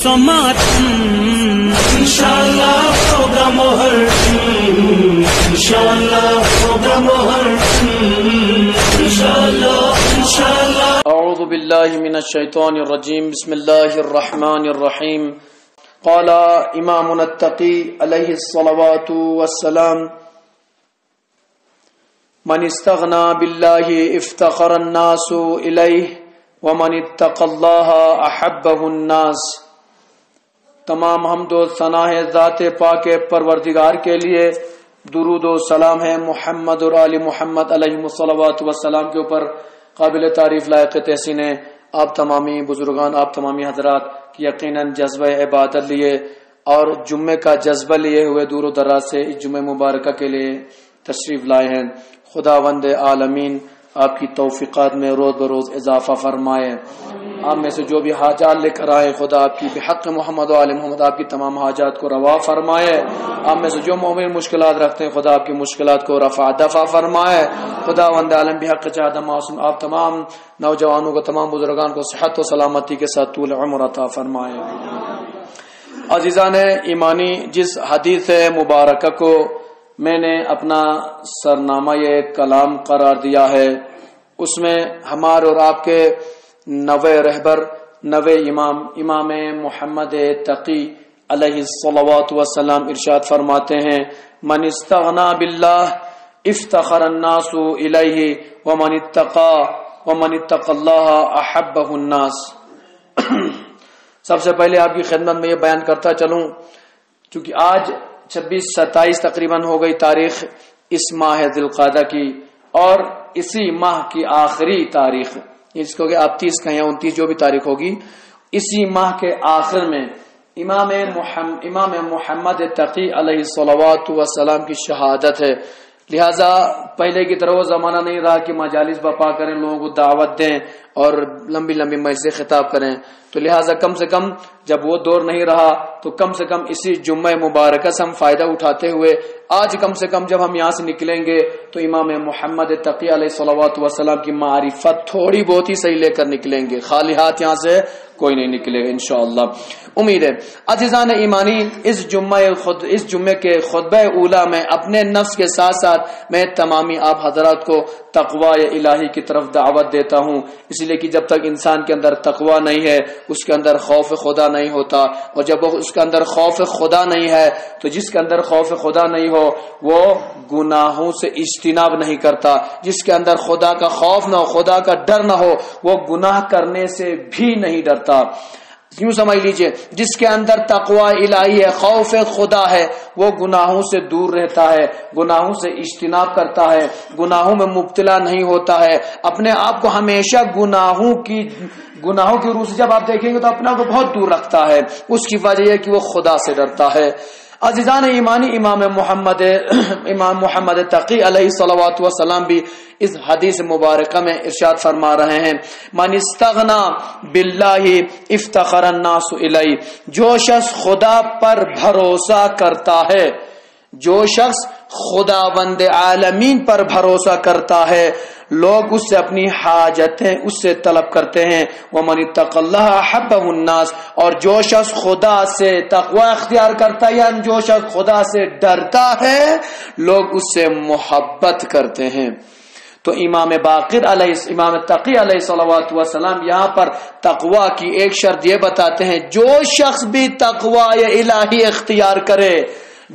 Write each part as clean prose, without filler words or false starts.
سماعت انشاءاللہ ہوگا مہر انشاءاللہ ہوگا مہر انشاءاللہ اعوذ باللہ من الشیطان الرجیم بسم اللہ الرحمن الرحیم قال امام التقی علیہ الصلوات والسلام من استغنا باللہ افتخر الناس الیہ ومن اتقى اللہ احبہ الناس۔ تمام حمد و ثنا ہے ذات پاک پروردگار کے لیے، درود و سلام ہے محمد اور آل محمد علیہ الصلوات والسلام کے اوپر۔ قابل تعریف لائق تحسین ہے آپ تمامی بزرگان، آپ تمامی حضرات کی یقیناً جذبہ عبادت لیے اور جمعے کا جذبہ لیے ہوئے دور و دراز سے اس جمعہ مبارکہ کے لیے تشریف لائے ہیں۔ خداوند عالمین آپ کی توفیقات میں روز بروز اضافہ فرمائے۔ آپ میں سے جو بھی حاجات لے کر آئے، خدا آپ کی بحق محمد و آل محمد آپ کی تمام حاجات کو روا فرمائے۔ آپ میں سے جو مومن مشکلات رکھتے ہیں، خدا آپ کی مشکلات کو رفع دفع فرمائے۔ خداوند عالم بحق چاہدہ معصوم آپ تمام نوجوانوں کو، تمام بزرگان کو صحت و سلامتی کے ساتھ طول عمر عطا فرمائے۔ عزیزان ایمانی، جس حدیث مبارکہ کو میں نے اپنا سرنامہ یہ کلام قرار دیا ہے، اس میں ہمارے اور آپ کے نوے رہبر، نوے امام، امام محمد تقی علیہ الصلوات والسلام ارشاد فرماتے ہیں من استغنا باللہ افتخر الناس الیہ ومن اتقى اللہ احبہ الناس۔ سب سے پہلے آپ کی خدمت میں یہ بیان کرتا چلوں، چونکہ آج 26-27 تقریباً ہو گئی تاریخ اس ماہ ذی القعدہ کی، اور اسی ماہ کی آخری تاریخ، اس کو کہ آپ 30 کہیں 29 جو بھی تاریخ ہوگی، اسی ماہ کے آخر میں امام محمد تقی علیہ الصلوات والسلام کی شہادت ہے۔ لہذا پہلے کی طرح وہ زمانہ نہیں رہا کہ مجالس برپا کریں، لوگوں کو دعوت دیں اور لمبی لمبی مجلسیں خطاب کریں، تو لہذا کم سے کم جب وہ دور نہیں رہا تو کم سے کم اسی جمعہ مبارکہ سے ہم فائدہ اٹھاتے ہوئے آج کم سے کم جب ہم یہاں سے نکلیں گے تو امام محمد تقی علیہ الصلوات والسلام کی معرفت تھوڑی بہت ہی صحیح لے کر نکلیں گے، خالی ہاتھ یہاں سے کوئی نہیں نکلے گا انشاءاللہ، امید ہے۔ عزیزان ایمانی، اس جمعے کے خطبہ اولا میں اپنے نفس کے ساتھ ساتھ میں تمامی آپ حضرات کو تقوی الہی کی طرف دعوت دیتا ہوں، اس لیے کہ جب تک انسان کے اندر تقوی نہیں ہے اس کے اندر خوف خدا نہیں ہوتا، اور جب اس کے اندر خوف خدا نہیں ہے تو جس کے اندر خوف خدا نہیں ہو وہ گناہوں سے اجتناب نہیں کرتا، جس کے اندر خدا کا خوف نہ ہو، خدا کا ڈر نہ ہو، وہ گناہ کرنے سے بھی نہیں ڈرتا۔ یوں سمجھ لیجئے، جس کے اندر تقوی الہی ہے، خوف خدا ہے، وہ گناہوں سے دور رہتا ہے، گناہوں سے اجتناب کرتا ہے، گناہوں میں مبتلا نہیں ہوتا ہے، اپنے آپ کو ہمیشہ گناہوں کی روح سے جب آپ دیکھیں گے تو اپنا کو بہت دور رکھتا ہے، اس کی وجہ یہ کہ وہ خدا سے ڈرتا ہے۔ عزیزان ایمانی، امام محمد تقی علیہ الصلوات والسلام بھی اس حدیث مبارکہ میں ارشاد فرما رہے ہیں من استغنا باللہ افتخر الناس الیہ، جو شخص خدا پر بھروسہ کرتا ہے، جو شخص خداوند عالمین پر بھروسہ کرتا ہے، لوگ اس سے اپنی حاجتیں اس سے طلب کرتے ہیں، ومن اتقى اللہ احبہ الناس، اور جو شخص خدا سے تقوی اختیار کرتا ہے، یعنی جو شخص خدا سے ڈرتا ہے، لوگ اس سے محبت کرتے ہیں۔ تو امام تقی علیہ الصلوات والسلام یہاں پر تقوی کی ایک شرط یہ بتاتے ہیں، جو شخص بھی تقوی الہی اختیار کرے،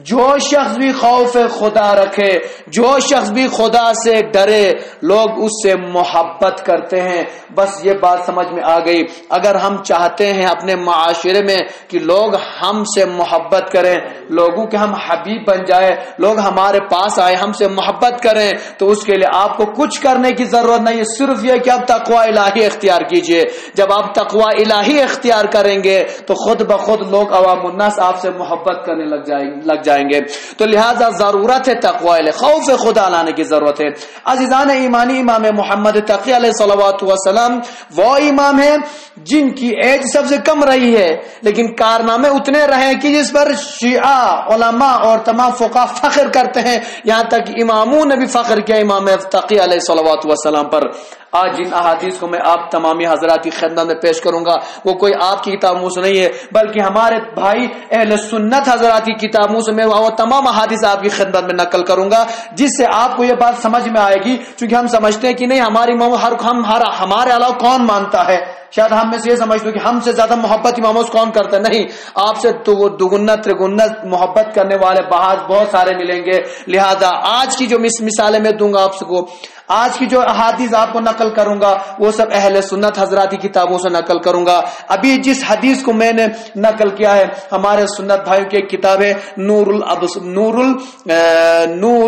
جو شخص بھی خوف خدا رکھے، جو شخص بھی خدا سے ڈرے، لوگ اس سے محبت کرتے ہیں۔ بس یہ بات سمجھ میں آ گئی، اگر ہم چاہتے ہیں اپنے معاشرے میں کہ لوگ ہم سے محبت کریں، لوگوں کے ہم حبیب بن جائے، لوگ ہمارے پاس آئے ہم سے محبت کریں، تو اس کے لیے آپ کو کچھ کرنے کی ضرورت نہیں ہے، صرف یہ کہ آپ تقوی الہی اختیار کیجئے۔ جب آپ تقوی الہی اختیار کریں گے تو خود بخود لوگ عوام الناس آپ سے محبت کرنے لگ جائیں گے۔ تو لہذا ضرورت ہے تقوی، خوف خدا لانے کی ضرورت ہے۔ عزیزان ایمانی، امام محمد تقی علیہ الصلوات والسلام وہ امام ہیں جن کی ایج سب سے کم رہی ہے لیکن کارنامے اتنے رہے کہ جس پر شیعہ علماء اور تمام فقہا فخر کرتے ہیں، یہاں تک اماموں نے بھی فخر کیا امام تقی علیہ الصلوۃ والسلام پر۔ آج جن احادیث کو میں آپ تمامی حضرات کی خدمت میں پیش کروں گا وہ کوئی آپ کی کتابوں سے نہیں ہے بلکہ ہمارے بھائی اہلسنت حضرات کی کتابوں سے میں وہ تمام احادیث آپ کی خدمت میں نقل کروں گا، جس سے آپ کو یہ بات سمجھ میں آئے گی، چونکہ ہم سمجھتے ہیں کہ نہیں ہماری ہمارے علاوہ کون مانتا ہے، شاید ہم میں سے یہ سمجھتے ہیں کہ ہم سے زیادہ محبت اماموں سے کون کرتا ہے، نہیں، آپ سے تو وہ دگنا ترگنا محبت کرنے والے بہت سارے ملیں گے۔ لہذا آج کی جو مثالیں میں دوں گا آپ کو، آج کی جو احادیث آپ کو نقل کروں گا وہ سب اہل سنت حضرات کی کتابوں سے نقل کروں گا۔ ابھی جس حدیث کو میں نے نقل کیا ہے ہمارے سنت بھائیوں کی ایک کتاب ہے نور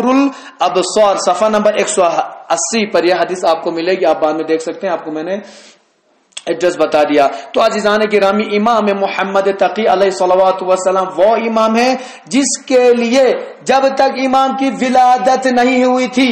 الابصار صفحہ نمبر 180 پر یہ حدیث آپ کو ملے گی، آپ بعد میں دیکھ سکتے ہیں، آپ کو میں نے ایڈریس بتا دیا۔ تو عزیزان گرامی، امام محمد تقی علیہ الصلوۃ والسلام وہ امام ہے جس کے لیے جب تک امام کی ولادت نہیں ہوئی تھی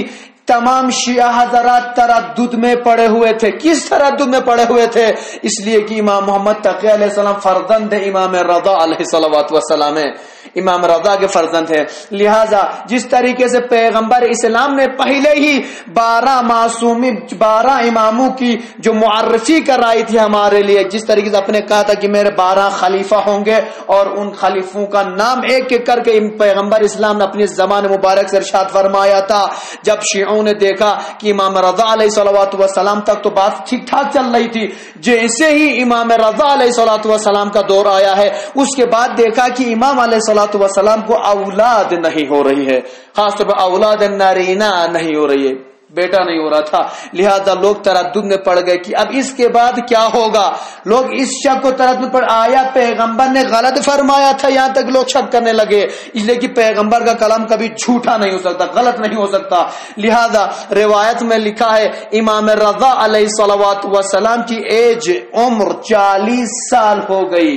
تمام شیعہ حضرات تردد میں پڑے ہوئے تھے۔ کس تردد میں پڑے ہوئے تھے؟ اس لیے کہ امام محمد تقی علیہ السلام فرزند امام رضا علیہ الصلوۃ والسلام ہے، امام رضا کے فرزند ہیں۔ لہذا جس طریقے سے پیغمبر اسلام نے پہلے ہی 12 اماموں کی جو معرفی کرائی تھی ہمارے لیے، جس طریقے سے اپنے کہا تھا کہ میرے 12 خلیفہ ہوں گے اور ان خلیفوں کا نام ایک ایک کر کے پیغمبر اسلام نے اپنی زبان مبارک سے ارشاد فرمایا تھا۔ جب شیعوں نے دیکھا کہ امام رضا علیہ الصلوۃ والسلام تک تو بات ٹھیک ٹھاک چل رہی تھی، جیسے ہی امام رضا علیہ الصلوۃ والسلام کا دور آیا ہے اس کے بعد دیکھا کہ امام علیہ الصلوۃ والسلام کو اولاد نہیں ہو رہی ہے، خاص طور پر اولاد نارینہ نہیں ہو رہی ہے، بیٹا نہیں ہو رہا تھا۔ لہذا لوگ تردد میں پڑ گئے کہ اب اس کے بعد کیا ہوگا۔ لوگ اس شک کو تردد پر آیا پیغمبر نے غلط فرمایا تھا، یہاں تک لوگ شک کرنے لگے، اس لیے کہ پیغمبر کا کلام کبھی جھوٹا نہیں ہو سکتا، غلط نہیں ہو سکتا۔ لہذا روایت میں لکھا ہے امام رضا علیہ الصلوۃ والسلام کی ایج عمر 40 سال ہو گئی،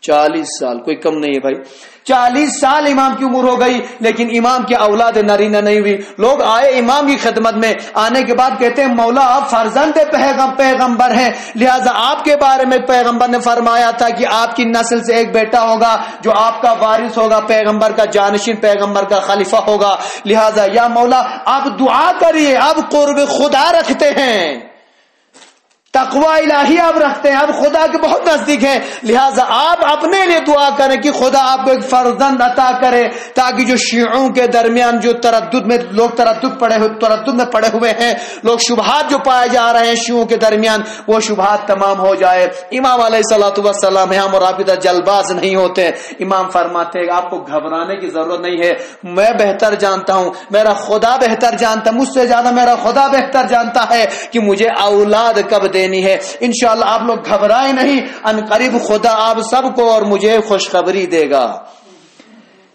40 سال کوئی کم نہیں ہے بھائی، 40 سال امام کی عمر ہو گئی لیکن امام کی اولاد نارینہ نہیں ہوئی۔ لوگ آئے امام کی خدمت میں، آنے کے بعد کہتے ہیں مولا آپ فرزند پیغمبر ہیں، لہذا آپ کے بارے میں پیغمبر نے فرمایا تھا کہ آپ کی نسل سے ایک بیٹا ہوگا جو آپ کا وارث ہوگا، پیغمبر کا جانشین، پیغمبر کا خلیفہ ہوگا، لہذا یا مولا آپ دعا کریے، آپ قرب خدا رکھتے ہیں، تقوی الہی آپ رکھتے ہیں، آپ خدا کے بہت نزدیک ہیں، لہٰذا آپ اپنے لیے دعا کریں کہ خدا آپ کو ایک فرزند عطا کرے تاکہ جو شیعوں کے درمیان جو تردد میں لوگ تردد میں پڑے ہوئے ہیں، لوگ شبہات جو پائے جا رہے ہیں شیعوں کے درمیان، وہ شبہات تمام ہو جائے۔ امام علیہ الصلوۃ والسلام ہم اور آپ کی طرح جلباز نہیں ہوتے، امام فرماتے ہیں آپ کو گھبرانے کی ضرورت نہیں ہے، میں بہتر جانتا ہوں، میرا خدا بہتر جانتا، مجھ سے زیادہ میرا خدا بہتر جانتا ہے کہ مجھے اولاد کب دینی ہے۔ انشاءاللہ آپ لوگ گھبرائیں نہیں، ان قریب خدا آپ سب کو اور مجھے خوشخبری دے گا۔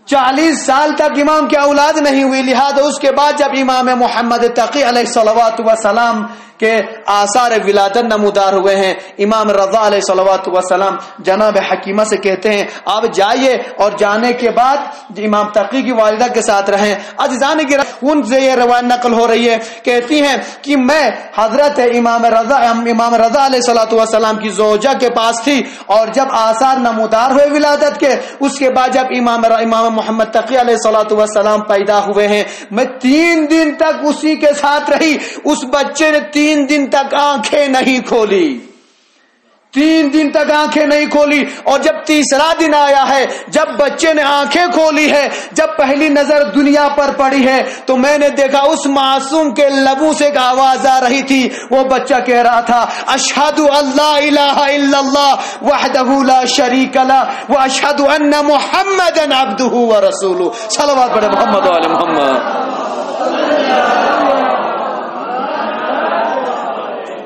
40 سال تک امام کی اولاد نہیں ہوئی، لہذا اس کے بعد جب امام محمد تقی علیہ الصلوۃ والسلام کے آثار ولادت نمودار ہوئے ہیں، امام رضا علیہ الصلوۃ والسلام جناب حکیمہ سے کہتے ہیں آپ جائیے، اور جانے کے بعد امام تقی کی والدہ کے ساتھ رہیں۔ عزیزان کی ان سے یہ روایت نقل ہو رہی ہے، کہتی ہیں کہ میں حضرت امام رضا علیہ الصلوۃ والسلام کی زوجہ کے پاس تھی، اور جب آثار نمودار ہوئے ولادت کے، اس کے بعد جب امام محمد تقی علیہ الصلوۃ والسلام پیدا ہوئے ہیں، میں 3 دن تک اسی کے ساتھ رہی، اس بچے نے 3 دن تک آنکھیں نہیں کھولی، 3 دن تک آنکھیں نہیں کھولی، اور جب تیسرا دن آیا ہے، جب بچے نے آنکھیں کھولی ہے، جب پہلی نظر دنیا پر پڑی ہے، تو میں نے دیکھا اس معصوم کے لبوں سے ایک آواز آ رہی تھی، وہ بچہ کہہ رہا تھا اشہد اللہ الہ الا اللہ وحدہ لا شریک لہ واشہد ان محمدا عبدہ ورسولہ۔ صلوات پڑھے محمد وعلی محمد۔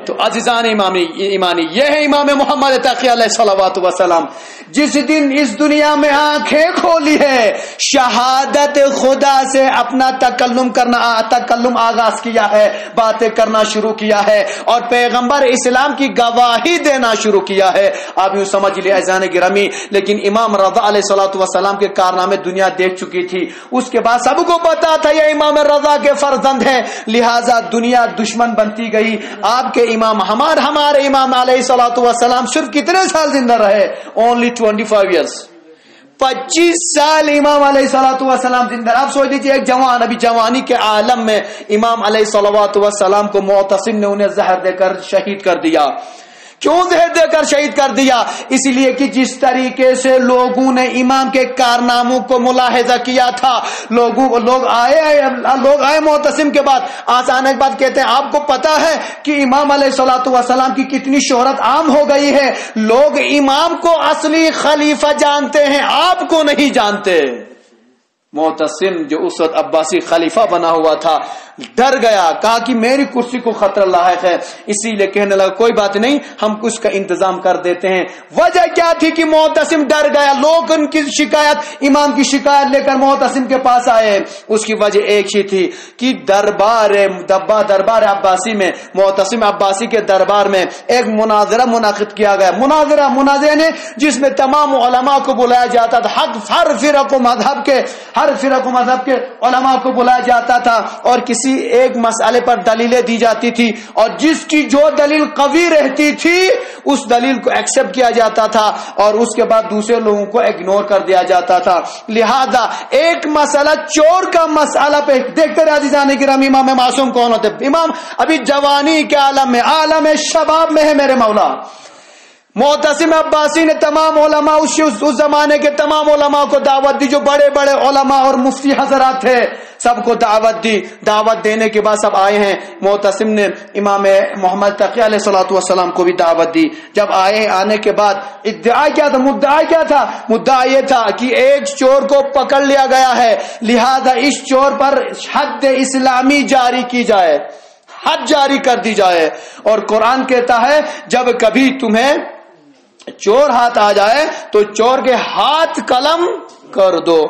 تو عزیزان ایمانی یہ ہے امام محمد تقی علیہ الصلوۃ والسلام، جس دن اس دنیا میں آنکھیں کھولی ہے، شہادت خدا سے اپنا تکلم آغاز کیا ہے، باتیں کرنا شروع کیا ہے، اور پیغمبر اسلام کی گواہی دینا شروع کیا ہے۔ آپ یوں سمجھ لیے عزیزان گرامی، لیکن امام رضا علیہ الصلوۃ والسلام کے کارنامے دنیا دیکھ چکی تھی، اس کے بعد سب کو پتا تھا یہ امام رضا کے فرزند ہیں، لہٰذا دنیا دشمن بنتی گئی، آپ کے امام ہمارے امام علیہ السلام صرف کتنے سال زندہ رہے؟ اونلی 25 ایئرس، 25 سال امام علیہ السلام زندہ. آپ سوچ لیجیے ایک جوان ابھی جوانی کے عالم میں امام علیہ السلام کو معتصم نے انہیں زہر دے کر شہید کر دیا. کیوں زہر دے کر شہید کر دیا؟ اس لیے کہ جس طریقے سے لوگوں نے امام کے کارناموں کو ملاحظہ کیا تھا. لوگ آئے معتصم کے بعد آسان بات کہتے ہیں آپ کو پتا ہے کہ امام علیہ السلام کی کتنی شہرت عام ہو گئی ہے. لوگ امام کو اصلی خلیفہ جانتے ہیں، آپ کو نہیں جانتے. معتصم جو اس وقت عباسی خلیفہ بنا ہوا تھا ڈر گیا، کہا کہ میری کرسی کو خطرہ لاحق ہے. اسی لیے کہنے لگا کوئی بات نہیں، ہم اس کا انتظام کر دیتے ہیں. وجہ کیا تھی کہ معتصم ڈر گیا؟ لوگ ان کی شکایت، امام کی شکایت لے کر معتصم کے پاس آئے. اس کی وجہ ایک ہی تھی کہ دربار عباسی میں، معتصم عباسی کے دربار میں ایک مناظرہ منعقد کیا گیا. مناظرہ نے جس میں تمام علماء کو بلایا جاتا تھا، ہر فرق و مذہب کے علماء کو بلایا جاتا تھا اور کسی ایک مسئلے پر دلیلیں دی جاتی تھی، اور جس کی جو دلیل قوی رہتی تھی اس دلیل کو ایکسپٹ کیا جاتا تھا اور اس کے بعد دوسرے لوگوں کو اگنور کر دیا جاتا تھا. لہذا ایک مسئلہ چور کا مسئلہ پہ دیکھتے رہے عزیزان کرام امام معصوم کون ہوتے؟ امام ابھی جوانی کے عالم شباب میں ہے میرے مولا. معتصم عباسی نے تمام علماء اس زمانے کے تمام علماء کو دعوت دی، جو بڑے بڑے علماء اور مفتی حضرات تھے سب کو دعوت دی. دعوت دینے کے بعد سب آئے ہیں. معتصم نے امام محمد تقی علیہ السلام کو بھی دعوت دی. جب آنے کے بعد مدعا کیا تھا؟ مدعا یہ تھا کہ ایک چور کو پکڑ لیا گیا ہے، لہذا اس چور پر حد اسلامی جاری کی جائے، حد جاری کر دی جائے. اور قرآن کہتا ہے جب کبھی تمہیں چور ہاتھ آ جائے تو چور کے ہاتھ قلم کر دو.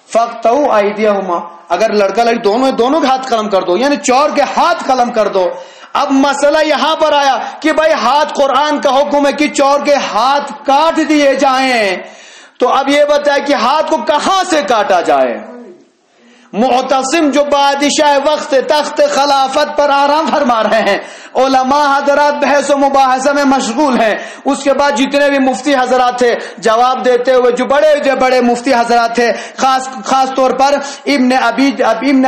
فَقْطَعُوا أَيْدِيَهُمَا، اگر لڑکا لڑکی دونوں کے ہاتھ قلم کر دو، یعنی چور کے ہاتھ قلم کر دو. اب مسئلہ یہاں پر آیا کہ بھائی ہاتھ، قرآن کا حکم ہے کہ چور کے ہاتھ کاٹ دیے جائیں. تو اب یہ بتائے کہ ہاتھ کو کہاں سے کاٹا جائے؟ معتصم جو بادشاہ وقت تخت خلافت پر آرام فرما رہے ہیں، علماء حضرات بحث و مباحثہ میں مشغول ہیں. اس کے بعد جتنے بھی مفتی حضرات تھے جواب دیتے ہوئے، جو بڑے مفتی حضرات تھے، خاص طور پر ابن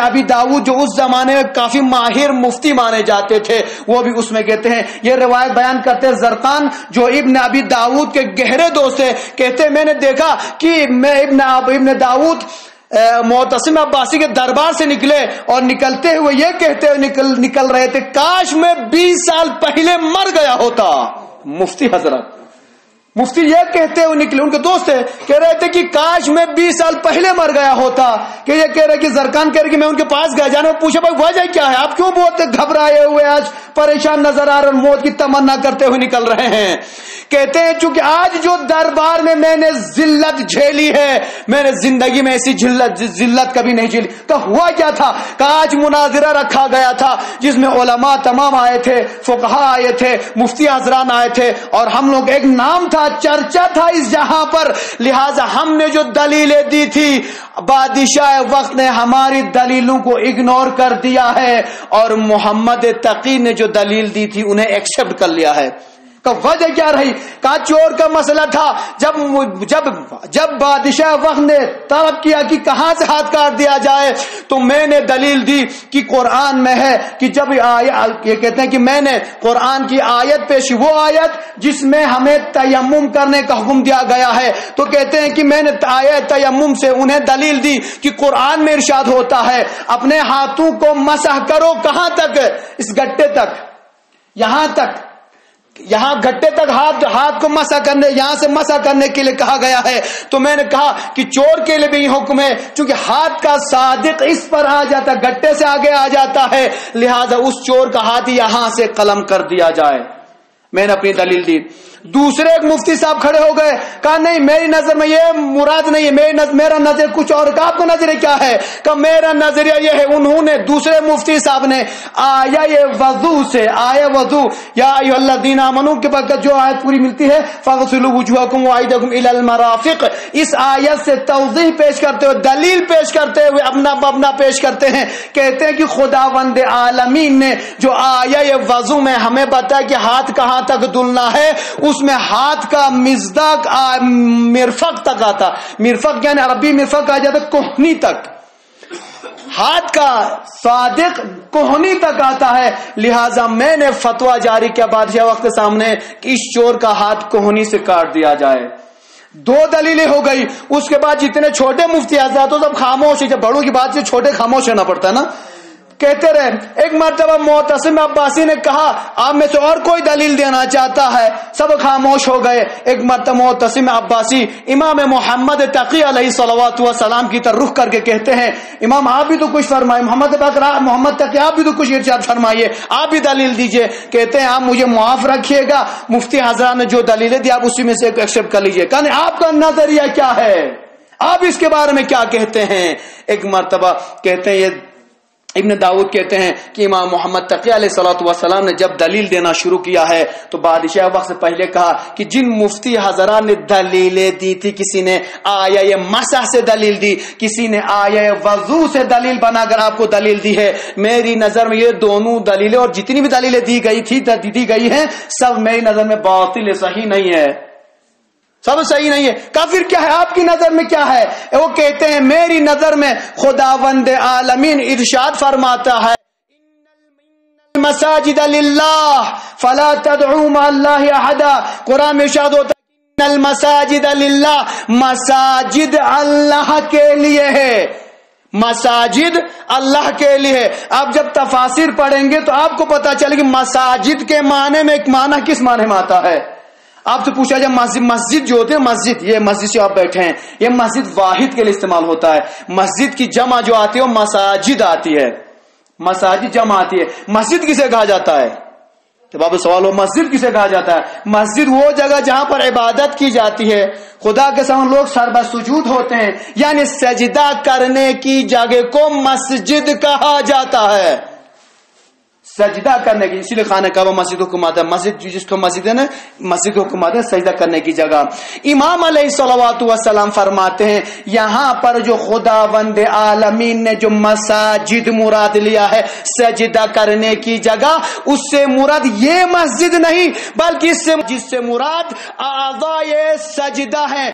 ابی داؤد جو اس زمانے میں کافی ماہر مفتی مانے جاتے تھے، وہ بھی اس میں کہتے ہیں. یہ روایت بیان کرتے ہیں زرقان جو ابن ابی داؤد کے گہرے دوست ہیں، کہتے ہیں میں نے دیکھا کہ میں ابن داؤد معتصم عباسی کے دربار سے نکلے اور نکلتے ہوئے یہ کہتے ہوئے نکل رہے تھے کاش میں 20 سال پہلے مر گیا ہوتا. مفتی حضرت مفتی یہ کہتے ہوئے نکلے، ان کے دوست تھے، کہہ رہے تھے کہ کاش میں 20 سال پہلے مر گیا ہوتا. کہ یہ کہہ رہے کہ زرقان کہہ رہے کہ میں ان کے پاس گیا، جانے پوچھا بھائی وجہ کیا ہے، آپ کیوں بہت گھبرائے ہوئے آج پریشان نظر آ رہے اور موت کی تمنا کرتے ہوئے نکل رہے ہیں؟ کہتے ہیں چونکہ آج جو دربار میں نے ذلت جھیلی ہے، میں نے زندگی میں ایسی ذلت کبھی نہیں جھیلی. تو ہوا کیا تھا کہ آج مناظرہ رکھا گیا تھا جس میں علماء تمام آئے تھے، فقہاء آئے تھے، مفتی حضران آئے تھے، اور ہم لوگ ایک نام تھا، چرچا تھا اس جہاں پر. لہذا ہم نے جو دلیلیں دی تھی بادشاہ وقت نے ہماری دلیلوں کو اگنور کر دیا ہے، اور محمد تقی نے جو دلیل دی تھی انہیں ایکسپٹ کر لیا ہے. کا وجہ کیا رہی؟ کہا چور کا مسئلہ تھا. جب بادشاہ وقت نے طلب کیا کہ کہاں سے ہاتھ کاٹ دیا جائے تو میں نے دلیل دی کہ قرآن میں ہے کہ جب یہ کہتے ہیں کہ میں نے قرآن کی آیت پیش، وہ آیت جس میں ہمیں تیمم کرنے کا حکم دیا گیا ہے، تو کہتے ہیں کہ میں نے آیت تیمم سے انہیں دلیل دی کہ قرآن میں ارشاد ہوتا ہے اپنے ہاتھوں کو مسح کرو. کہاں تک؟ اس گٹے تک، یہاں گھٹے تک ہاتھ کو مسح کرنے، یہاں سے مسح کرنے کے لیے کہا گیا ہے. تو میں نے کہا کہ چور کے لیے بھی حکم ہے، چونکہ ہاتھ کا صادق اس پر آ جاتا، گھٹے سے آگے آ جاتا ہے، لہذا اس چور کا ہاتھ یہاں سے قلم کر دیا جائے. میں نے اپنی دلیل دی. دوسرے ایک مفتی صاحب کھڑے ہو گئے, کہا نہیں میری نظر میں یہ مراد نہیں ہے, میرا نظر کچھ اور. کہا آپ کا نظریہ کیا ہے؟ کہ میرا نظریہ یہ ہے. انہوں نے دوسرے مفتی صاحب نے آیا وضو سے, آیا وضو یا ایھا الذین آمنوا کے بعد جو آیت پوری ملتی ہے فاغسلوا وجوہکم وایدیکم الی المرافق, اس آیت سے توضیح پیش کرتے ہوئے, دلیل پیش کرتے ہوئے اپنا پیش کرتے ہیں. کہتے ہیں کہ خداوند عالمین نے جو آیا وضو میں ہمیں بتایا کہ ہاتھ کہاں تک دھلنا ہے, اس میں ہاتھ کا مزداق مرفق تک آتا. مرفق یعنی عربی مرفق کہا جاتا ہے کوہنی تک, ہاتھ کا صادق کوہنی تک آتا ہے. لہذا میں نے فتویٰ جاری کیا بادشاہ وقت کے سامنے کہ اس چور کا ہاتھ کوہنی سے کاٹ دیا جائے. دو دلیلیں ہو گئی. اس کے بعد جتنے چھوٹے مفتی حضرات سب خاموش, جب بڑوں کی بات سے چھوٹے خاموش ہونا پڑتا ہے نا, کہتے رہے. ایک مرتبہ معتصم عباسی نے کہا آپ میں سے اور کوئی دلیل دینا چاہتا ہے, سب خاموش ہو گئے. ایک مرتبہ معتصم عباسی امام محمد تقی علیہ صلوات و سلام کی طرف رخ کر کے کہتے ہیں امام آپ بھی تو کچھ فرمائے, محمد تقی آپ بھی تو کچھ ارشاد فرمائیے, آپ بھی دلیل دیجئے. کہتے ہیں آپ مجھے معاف رکھیے گا, مفتی حضرات نے جو دلیلیں دی آپ اسی میں سے ایکسپٹ کر لیجئے. کہنے آپ کا نظریہ کیا ہے, آپ اس کے بارے میں کیا کہتے ہیں؟ ایک مرتبہ کہتے ہیں, یہ ابن داؤد کہتے ہیں کہ امام محمد تقی علیہ الصلوۃ والسلام نے جب دلیل دینا شروع کیا ہے تو بادشاہ وقت سے پہلے کہا کہ جن مفتی حضرات نے دلیلیں دی تھی, کسی نے آیا یہ مسح سے دلیل دی, کسی نے آیا وضو سے دلیل بنا کر آپ کو دلیل دی ہے, میری نظر میں یہ دونوں دلیلیں اور جتنی بھی دلیلیں دی گئی ہیں سب میری نظر میں باطل, صحیح نہیں ہے, سب صحیح نہیں ہے. کافر کیا ہے آپ کی نظر میں کیا ہے؟ وہ کہتے ہیں میری نظر میں خداوند عالمین ارشاد فرماتا ہے المساجد للہ فلا تدعوا مع اللہ احدا. قرآن میں ارشاد ہوتا ہے ان المساجد للہ, مساجد اللہ کے لیے ہے, مساجد اللہ کے لیے. آپ جب تفاسیر پڑھیں گے تو آپ کو پتا چلے کہ مساجد کے معنی میں ایک معنی کس معنی میں آتا ہے. آپ سے پوچھا جب مسجد جو ہوتے ہیں, مسجد یہ مسجد سے آپ بیٹھے ہیں, یہ مسجد واحد کے لیے استعمال ہوتا ہے. مسجد کی جمع جو آتی ہے وہ مساجد آتی ہے, مساجد جمع آتی ہے. مسجد کسے کہا جاتا ہے؟ جب آپ سوال ہو مسجد کسے کہا جاتا ہے؟ مسجد وہ جگہ جہاں پر عبادت کی جاتی ہے, خدا کے سامنے لوگ سربہ سجود ہوتے ہیں, یعنی سجدہ کرنے کی جگہ کو مسجد کہا جاتا ہے. سجدہ کرنے کی, اسی لیے خانہ کعبہ مسجد کو حکم آتا ہے, مسجد جس کو مسجد ہے نا, مسجد کو حکم آتا ہے سجدہ کرنے کی جگہ. امام علیہ الصلوات والسلام فرماتے ہیں یہاں پر جو خداوند عالمین نے جو مساجد مراد لیا ہے سجدہ کرنے کی جگہ, اس سے مراد یہ مسجد نہیں بلکہ جس سے مراد اعضائے سجدہ ہیں.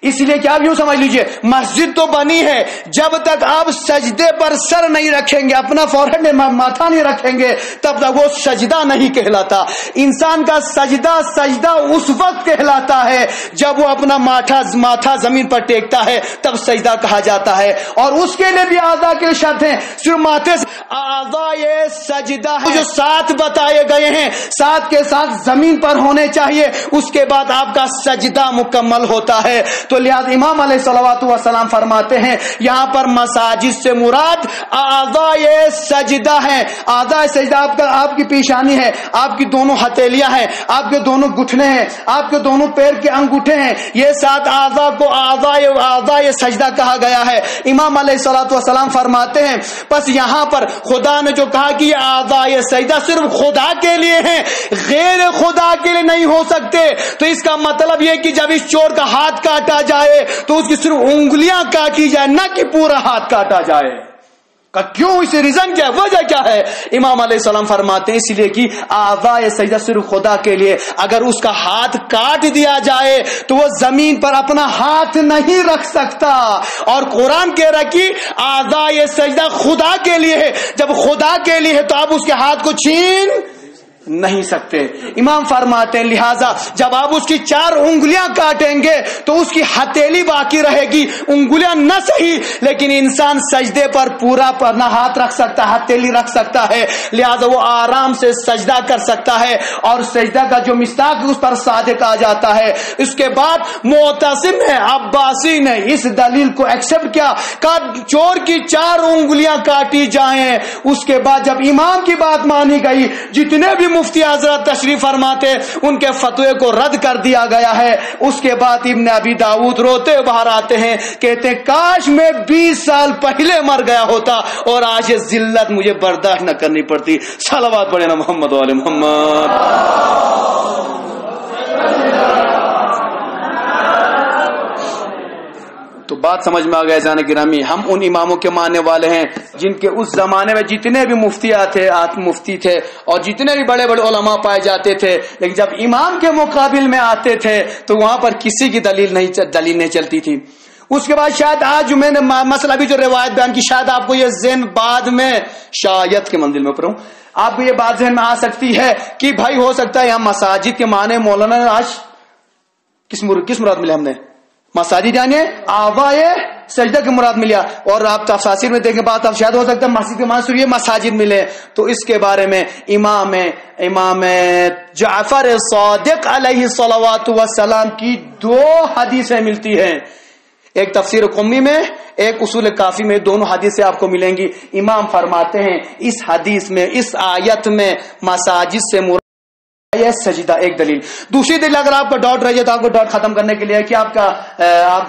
اس لیے کہ آپ یوں سمجھ لیجئے مسجد تو بنی ہے, جب تک آپ سجدے پر سر نہیں رکھیں گے, اپنا فورہیڈ میں ماتھا نہیں رکھیں گے, تب تک وہ سجدہ نہیں کہلاتا. انسان کا سجدہ اس وقت کہلاتا ہے جب وہ اپنا ماتھا زمین پر ٹیکتا ہے, تب سجدہ کہا جاتا ہے. اور اس کے لیے بھی اعضاء کے شرط ہیں, صرف ماتھے اعضائے سجدہ ہیں جو 7 بتائے گئے ہیں, 7 کے ساتھ زمین پر ہونے چاہیے, اس کے بعد آپ کا سجدہ مکمل ہوتا ہے. تو لہذا امام علیہ الصلوۃ والسلام فرماتے ہیں یہاں پر مساجد سے مراد اعضائے سجدہ ہیں. اعضائے سجدہ آپ کی پیشانی ہے, آپ کی دونوں ہتھیلیاں ہیں, آپ کے دونوں گھٹنے ہیں, آپ کے دونوں پیر کے انگوٹھے ہیں, یہ 7 اعضاء کو اعضائے سجدہ کہا گیا ہے. امام علیہ الصلوۃ والسلام فرماتے ہیں بس یہاں پر خدا نے جو کہا کہ یہ اعضائے سجدہ صرف خدا کے لیے ہیں, غیر خدا کے لیے نہیں ہو سکتے. تو اس کا مطلب یہ کہ جب اس چور کا ہاتھ کاٹا جائے تو اس کی صرف انگلیاں کاٹی جائے, نہ کہ پورا ہاتھ کاٹا جائے. کیوں, اس ریزن کیا ہے, وجہ کیا ہے؟ امام علیہ السلام فرماتے ہیں اس لیے کہ اعضائے سجدہ صرف خدا کے لیے, اگر اس کا ہاتھ کاٹ دیا جائے تو وہ زمین پر اپنا ہاتھ نہیں رکھ سکتا. اور قرآن کہہ رہا کہ اعضائے سجدہ خدا کے لیے ہے, جب خدا کے لیے ہے تو آپ اس کے ہاتھ کو چھین نہیں سکتے. امام فرماتے ہیں لہذا جب آپ اس کی 4 انگلیاں کاٹیں گے تو اس کی ہتھیلی باقی رہے گی, انگلیاں نہ صحیح, لیکن انسان سجدے پر پورا اپنا ہاتھ رکھ سکتا ہے, ہتھیلی رکھ سکتا ہے, لہذا وہ آرام سے سجدہ کر سکتا ہے. اور سجدہ کا جو مصداق اس پر صادق آ جاتا ہے. اس کے بعد معتصم عباسی نے اس دلیل کو ایکسپٹ کیا کہ چور کی 4 انگلیاں کاٹی جائیں. اس کے بعد جب امام کی بات مانی گئی, جتنے بھی مفتی حضرت تشریف فرماتے، ان کے فتوے کو رد کر دیا گیا ہے۔ اس کے بعد ابن ابی داؤد روتے باہر آتے ہیں، کہتے ہیں کاش میں 20 سال پہلے مر گیا ہوتا اور آج یہ ذلت مجھے برداشت نہ کرنی پڑتی۔ صلوات پڑھے نا محمد والے محمد۔ تو بات سمجھ میں آ گیا جانے گرامی، ہم ان اماموں کے ماننے والے ہیں جن کے اس زمانے میں جتنے بھی مفتی تھے اور جتنے بھی بڑے بڑے علماء پائے جاتے تھے، لیکن جب امام کے مقابل میں آتے تھے تو وہاں پر کسی کی دلیل نہیں چلتی تھی۔ اس کے بعد شاید آج جو میں نے مسئلہ بھی جو روایت بیان کی، شاید آپ کو یہ ذہن بعد میں شاید کے منزل میں پڑھوں، آپ کو یہ بات ذہن میں آ سکتی ہے کہ بھائی ہو سکتا ہے یہاں مساجد کے معنی مولانا نے آج کس مراد ملے، ہم نے مساجد یعنی آوائے سجدہ کی مراد ملیا، اور آپ تفسیر میں دیکھیں بات اب شاید ہو سکتا ہے مسجد کے معنی یہ مساجد ملے۔ تو اس کے بارے میں امام جعفر صادق علیہ الصلوات والسلام کی 2 حدیثیں ملتی ہیں، ایک تفسیر قمی میں، ایک اصول کافی میں، دونوں حدیثیں آپ کو ملیں گی۔ امام فرماتے ہیں اس حدیث میں، اس آیت میں مساجد سے مراد یہ سجدہ، ایک دلیل۔ دوسری دلیل اگر آپ کا ڈاؤٹ رہ جائے تو آپ کو ڈاؤٹ ختم کرنے کے لیے کہ آپ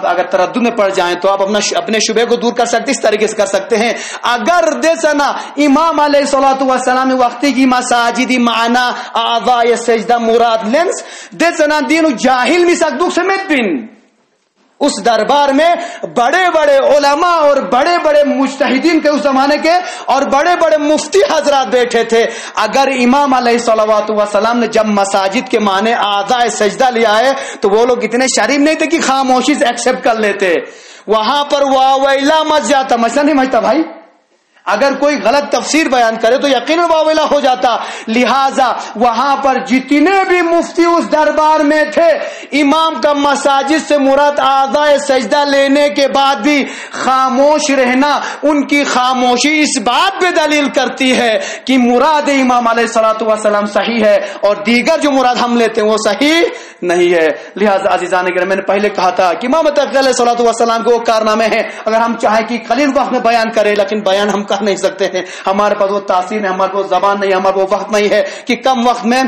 اگر تردد میں پڑ جائیں تو آپ اپنے شبہ کو دور کر سکتے، اس طریقے سے کر سکتے ہیں۔ اگر دیسنا امام علیہ الصلوۃ والسلام وقتی کی مساجدی معنی اعضاء سجدہ مراد لینس دیسنا دین جاہل مسک سمیت بن، اس دربار میں بڑے بڑے علماء اور بڑے بڑے مجتہدین کے اس زمانے کے اور بڑے بڑے مفتی حضرات بیٹھے تھے۔ اگر امام علیہ الصلوۃ والسلام نے جب مساجد کے معنی اعضاء سجدہ لیا ہے تو وہ لوگ اتنے شریف نہیں تھے کہ خاموشی سے ایکسپٹ کر لیتے، وہاں پر واہ ویلا مچ جاتا، مسئلہ نہیں مچتا بھائی۔ اگر کوئی غلط تفسیر بیان کرے تو یقیناً واویلا ہو جاتا۔ لہذا وہاں پر جتنے بھی مفتی اس دربار میں تھے، امام کا مساجد سے مراد اعضاء سجدہ لینے کے بعد بھی خاموش رہنا، ان کی خاموشی اس بات پہ دلیل کرتی ہے کہ مراد امام علیہ الصلوۃ والسلام صحیح ہے اور دیگر جو مراد ہم لیتے ہیں وہ صحیح نہیں ہے۔ لہذا عزیزان گرامی، میں نے پہلے کہا تھا کہ امام تقی علیہ الصلوۃ والسلام کے وہ کارنامے ہیں، اگر ہم چاہیں کہ قلیل وقت میں بیان کریں، لیکن بیان ہم کر نہیں سکتے ہیں، ہمارے پاس وہ تاثیر ہے، ہمارے پاس زبان نہیں، ہمارے پاس وقت نہیں ہے کہ کم وقت میں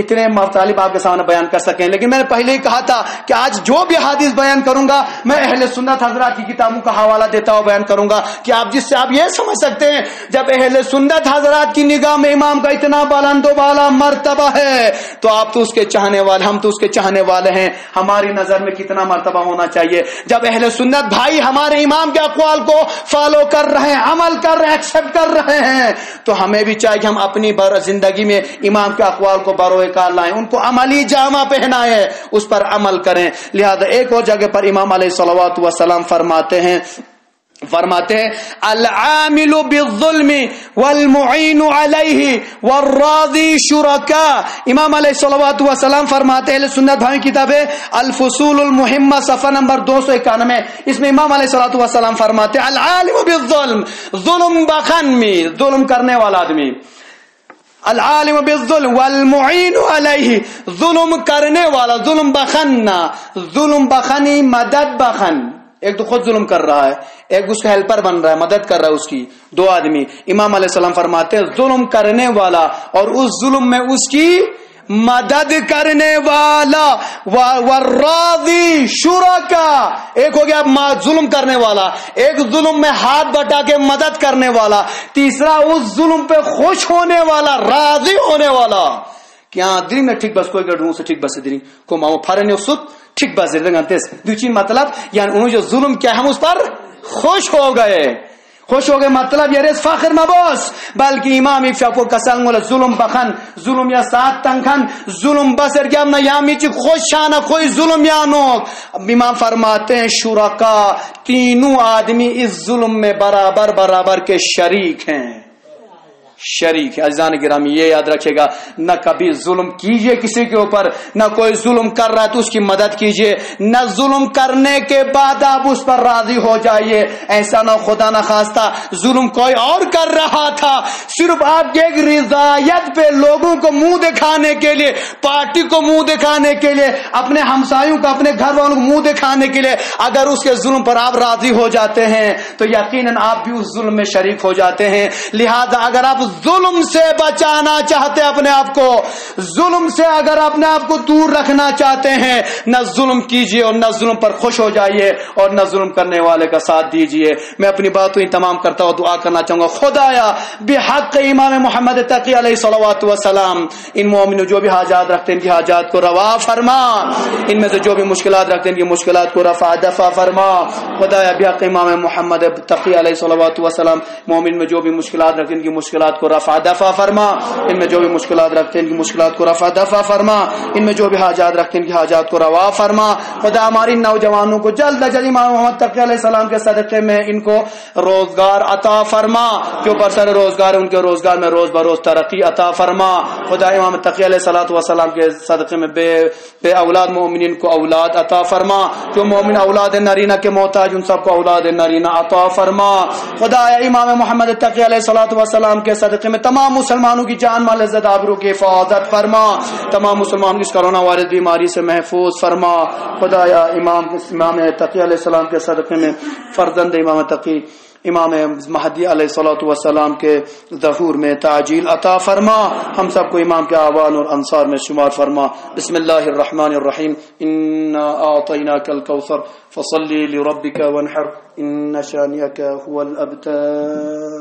اتنے مطالب آپ کے سامنے بیان کر سکیں۔ لیکن میں نے پہلے ہی کہا تھا کہ آج جو بھی حدیث بیان کروں گا میں اہل سنت حضرات کی کتابوں کا حوالہ دیتا ہوا بیان کروں گا کہ آپ جس سے آپ یہ سمجھ سکتے ہیں جب اہل سنت حضرات کی نگاہ میں امام کا اتنا بلند و بالا مرتبہ ہے تو آپ تو اس کے چاہنے والے، ہم تو اس کے چاہنے والے ہیں، ہماری نظر میں کتنا مرتبہ ہونا چاہیے۔ جب اہل سنت بھائی ہمارے امام کے اقوال کو فالو کر رہے ہیں، عمل کر رہے ہیں، ایکسپٹ کر رہے ہیں، تو ہمیں بھی چاہیے کہ ہم اپنی زندگی میں امام کے اقوال کو بروئے کار لائیں، ان کو عملی جامہ پہنائیں، اس پر عمل کریں۔ لہذا ایک اور جگہ پر امام علیہ الصلوۃ والسلام فرماتے ہیں العامل بالظلم والمعین علیہ والراضی شرکاء۔ امام علیہ الصلوۃ والسلام فرماتے ہیں، اہل سنت بھائی کتاب ہے الفصول المہمہ صفحہ نمبر 291، اس میں امام علیہ الصلوۃ والسلام فرماتے ہیں العالم بالظلم، ظلم بخنمی، ظلم کرنے والا آدمی، العالم بالظلم والمعین علیہ، ظلم کرنے والا، ظلم بخننا، ظلم بخنی مدد بخن، ایک تو خود ظلم کر رہا ہے، ایک اس کا ہیلپر بن رہا ہے، مدد کر رہا ہے اس کی، 2 آدمی۔ امام علیہ السلام فرماتے ہیں ظلم کرنے والا اور اس ظلم میں اس کی مدد کرنے والا، والراضی شرکاء، ایک ہو گیا ظلم کرنے والا، ایک ظلم میں ہاتھ بٹا کے مدد کرنے والا، تیسرا اس ظلم پہ خوش ہونے والا، راضی ہونے والا کہ ہاں دری میں ٹھیک بس کوئی گڑھوں سے ٹھیک بس دری کو ماں پھرنے اس ٹھیک بس دری گنتیس دوچین مطلب یعنی انہوں جو ظلم کیا ہم اس پر خوش ہو گئے، خوش ہو گئے، مطلب یہ ریس فاخر مبوس، بلکہ امام افشاپو کسل مولا ظلم بخن، ظلم یا سات تنکھن، ظلم بسر کیا امنا یامی چی خوشانہ کوئی ظلم یانوک۔ امام فرماتے ہیں شرکا، تینوں آدمی اس ظلم میں برابر برابر کے شریک ہیں، شریک ہے۔ عزیزان گرامی یہ یاد رکھے گا، نہ کبھی ظلم کیجئے کسی کے اوپر، نہ کوئی ظلم کر رہا ہے تو اس کی مدد کیجئے، نہ ظلم کرنے کے بعد آپ اس پر راضی ہو جائیے، ایسا نہ خدا نہ خواستہ ظلم کوئی اور کر رہا تھا، صرف آپ کی ایک رضایت پہ لوگوں کو منہ دکھانے کے لیے، پارٹی کو منہ دکھانے کے لیے، اپنے ہمسایوں کو، اپنے گھر والوں کو منہ دکھانے کے لیے اگر اس کے ظلم پر آپ راضی ہو جاتے ہیں تو یقیناً آپ بھی اس ظلم میں شریک ہو جاتے ہیں۔ لہذا اگر آپ ظلم سے بچانا چاہتے اپنے آپ کو، ظلم سے اگر اپنے آپ کو دور رکھنا چاہتے ہیں، نہ ظلم کیجیے اور نہ ظلم پر خوش ہو جائیے اور نہ ظلم کرنے والے کا ساتھ دیجیے۔ میں اپنی باتوں ہی تمام کرتا ہوں، دعا کرنا چاہوں گا، خدایا بحق امام محمد تقی علیہ الصلوۃ والسلام، ان مومنوں جو بھی حاجات رکھتے ہیں ان کی حاجات کو روا فرما، ان میں سے جو بھی مشکلات رکھتے ہیں ان کی مشکلات کو رفع دفع فرما۔ خدایا بحق امام محمد تقی علیہ الصلوۃ والسلام، مومن میں جو بھی مشکلات رکھتے ہیں ان کی مشکلات کو رفع دفع فرما، ان میں جو بھی مشکلات رکھتے ہیں ان کی مشکلات کو رفع دفع فرما، ان میں جو بھی حاجات رکھتے ہیں ان کی حاجات کو روا فرما۔ خدا ہماری نوجوانوں کو جلد از جلد امام محمد تقی علیہ السلام کے صدقے میں ان کو روزگار عطا فرما، جو برسر روزگار ان کے روزگار میں روز بروز ترقی عطا فرما۔ خدا امام تقی علیہ الصلوۃ والسلام کے صدقے میں بے اولاد مومنین کو اولاد عطا فرما، جو مومن اولاد نرینہ کے محتاج ان سب کو اولاد نرینہ عطا فرما۔ خدا امام محمد تقی علیہ الصلوۃ والسلام کے صدقے میں تمام مسلمانوں کی جان مال عزت آبرو کی حفاظت فرما، تمام مسلمان اس کرونا وائرس بیماری سے محفوظ فرما۔ خدایا امام تقی علیہ السلام کے صدقے میں فرزند امام تقی امام مہدی علیہ الصلوۃ والسلام کے ظہور میں تعجیل عطا فرما، ہم سب کو امام کے اعوان اور انصار میں شمار فرما۔ بسم اللہ الرحمن الرحیم، انا اعطیناک الکوثر فصلی لربک وانحر ان شانئک هو الابتر۔